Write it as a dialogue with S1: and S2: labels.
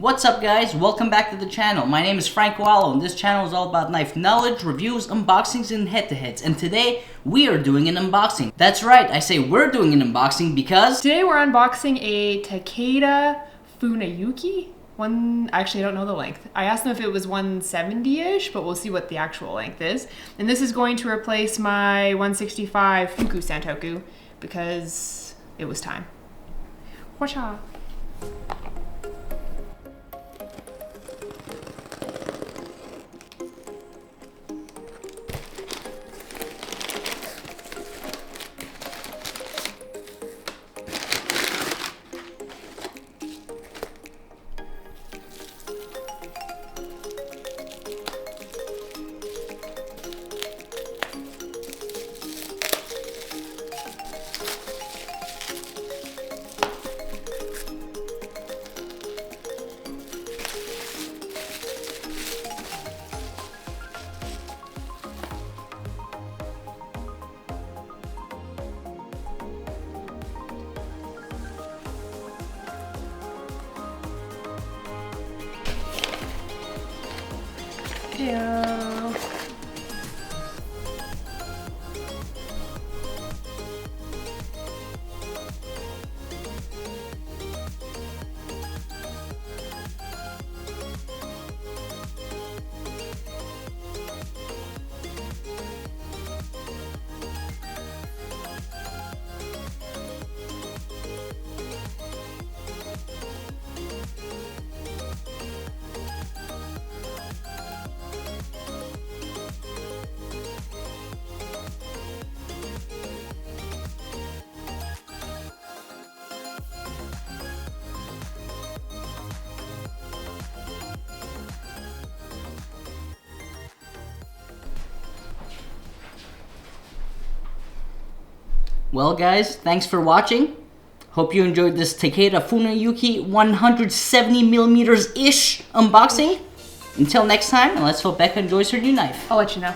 S1: What's up guys, welcome back to the channel. My name is Francoalo and this channel is all about knife knowledge, reviews, unboxings, and head-to-heads. And today, we are doing an unboxing. That's right, I say we're doing an unboxing because...
S2: Today we're unboxing a Takeda Funayuki. Actually I don't know the length. I asked them if it was 170-ish, but we'll see what the actual length is. And this is going to replace my 165 Fuku Santoku because it was time. Whatcha? Yeah.
S1: Well guys, thanks for watching. Hope you enjoyed this Takeda Funayuki 170mm-ish unboxing. Until next time, and let's hope Becca enjoys her new knife.
S2: I'll let you know.